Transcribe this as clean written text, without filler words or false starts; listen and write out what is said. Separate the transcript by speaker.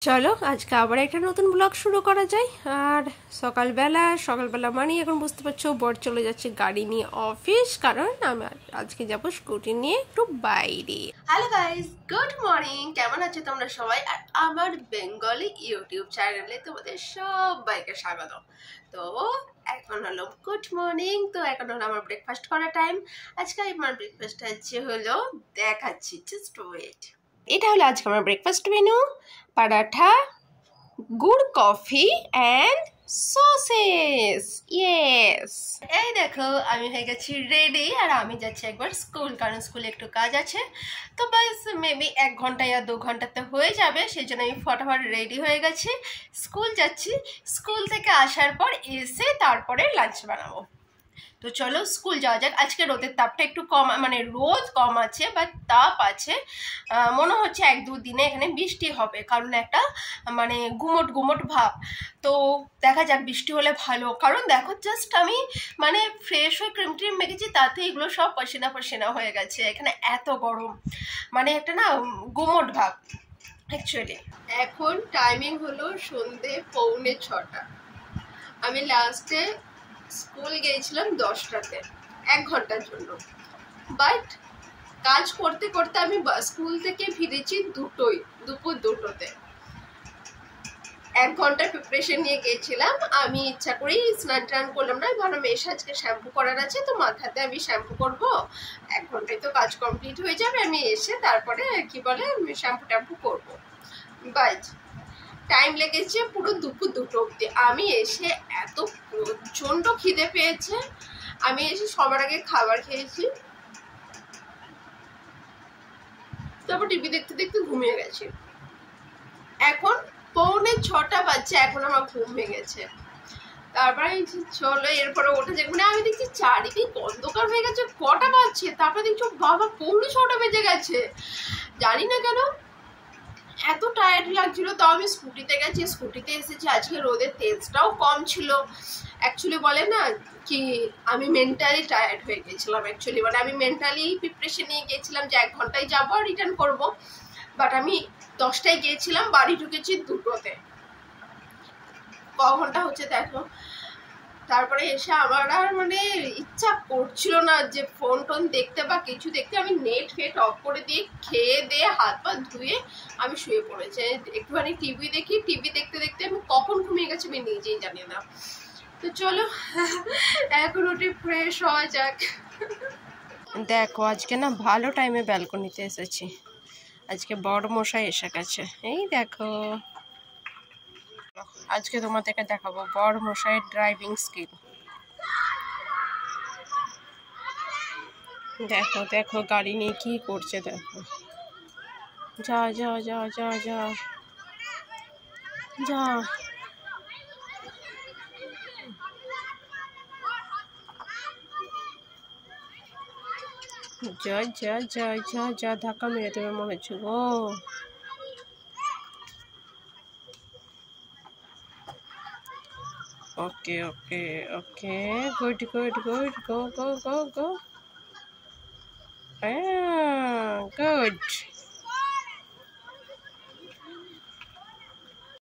Speaker 1: চলো আজকে আবার একটা নতুন ব্লগ শুরু করা যায়। আর সকালবেলা মানে এখন বুঝতে পারছো বর চলে যাচ্ছে গাড়ি নিয়ে অফিস, কারণ আমি আজকে যাব স্কুটি নিয়ে একটু বাইরে। Hello guys, good morning. কেমন আছো তোমরা সবাই? আর আমার বেঙ্গলি ইউটিউব চ্যানেলে তোমাদের সবাইকে স্বাগত। তো এখন হলো গুড মর্নিং, তো এখন হলো আমার ব্রেকফাস্ট করার টাইম। আজকে আমার ব্রেকফাস্ট হলো দেখাচ্ছি, জাস্ট ওয়েট। এটা হলো আজকে আমার ব্রেকফাস্ট মেনু: পারাঠা, গুড় কফি অ্যান্ড সসেস। ইয়েস, এই দেখো আমি হয়ে গেছি রেডি, আর আমি যাচ্ছি একবার স্কুল, কারণ স্কুলে একটু কাজ আছে। তো বাস মেবি 1 ঘন্টা ইয়া 2 ঘন্টাতে হয়ে যাবে, সেই জন্য আমি ফটাফট রেডি হয়ে গেছি, স্কুল যাচ্ছি। স্কুল থেকে আসার পর এসে তারপরে লাঞ্চ বানাবো। তো চলো স্কুল যাওয়া যাক। আজকে রোদের তাপটা একটু কম, মানে রোদ কম আছে বা তাপ আছে। মনে হচ্ছে 1-2 দিনে এখানে বৃষ্টি হবে, কারণ একটা মানে গুমট গুমট ভাব। তো দেখা যাক, বৃষ্টি হলে ভালো। কারণ দেখো জাস্ট আমি মানে ফ্রেশ হয়ে ক্রিম ট্রিম মেখেছি, তাতে এগুলো সব পসিনা পসিনা হয়ে গেছে। এখানে এত গরম, মানে একটা না গুমট ভাব অ্যাকচুয়ালি। এখন টাইমিং হলো সন্ধে 5:45। আমি লাস্টে স্কুল গিয়েছিলাম 10টাতে, 1 ঘন্টার জন্য। বাট কাজ করতে করতে আমি স্কুল থেকে ফিরেছি দুপুর 2টোতে। 1 ঘন্টার প্রিপারেশন নিয়ে গিয়েছিলাম। আমি ইচ্ছা করেই স্নান টান করলাম না, ভাবলাম এসে আজকে শ্যাম্পু করার আছে, তো মাথাতে আমি শ্যাম্পু করব, 1 ঘন্টায় তো কাজ কমপ্লিট হয়ে যাবে। আমি এসে তারপরে কি বলে শ্যাম্পু ট্যাম্পু করবো। বাট টাইম লেগেছে পুরো দুপুর 2টো অব্দি। আমি এসে এত প্রচণ্ড খিদে পেয়েছে, আমি এসে সবার আগে খাবার খেয়েছি, তারপর টিভি দেখতে দেখতে ঘুমিয়ে গেছি। এখন 5:45 বাজছে, এখন আমার ঘুম ভেঙেছে। তারপরে চলো এরপরে ওঠা যাক, মানে আমি দেখছি চারিদিক অন্ধকার হয়ে গেছে, কটা বাজছে, তারপরে দেখছি বাবা 5:45 বেজে গেছে। জানি না কেন এত টায়ার্ড লাগছিল, তাও আমি স্কুটিতে গেছি, স্কুটিতে এসেছি। আজকে রোদের তেজটাও কম ছিল। অ্যাকচুয়ালি বলে না কি, আমি মেন্টালি টায়ার্ড হয়ে গেছিলাম অ্যাকচুয়ালি, মানে আমি মেন্টালি প্রিপারেশন নিয়ে গিয়েছিলাম যে 1 ঘন্টায় যাবো আর রিটার্ন করবো। বাট আমি 10টায় গিয়েছিলাম, বাড়ি ঢুকেছি 2টোতে। ক ঘন্টা হচ্ছে দেখো। তারপরে এসে আমার আর মানে ইচ্ছা করছিল না যে ফোন টোন দেখতে বা কিছু দেখতে। আমি নেট ফেট অফ করে দিয়ে খেয়ে দিয়ে হাত পা ধুয়ে আমি শুয়ে পড়েছি, একটুখানি টিভি দেখি। টিভি দেখতে দেখতে আমি কখন ঘুমিয়ে গেছি আমি নিজেই জানি না। তো চলো এখন উঠে ফ্রেশ হওয়া যাক। দেখো আজকে না ভালো টাইমে ব্যালকনিতে এসেছি, আজকে বড় মশাই এসে গেছে। এই দেখো আজকে তোমাদেরকে দেখাবো বড় মশাইয়ের ড্রাইভিং স্কিল। দেখো দেখো গাড়ি নিয়ে কি করছে, দেখো। যা যা যা যা যা যা। যা যা যা যা যা, ধাক্কা মেরে দেবে মনে হচ্ছে গো। ওকে ওকে ওকে, গুড গুড গুড, গো গো গো গো, গুড।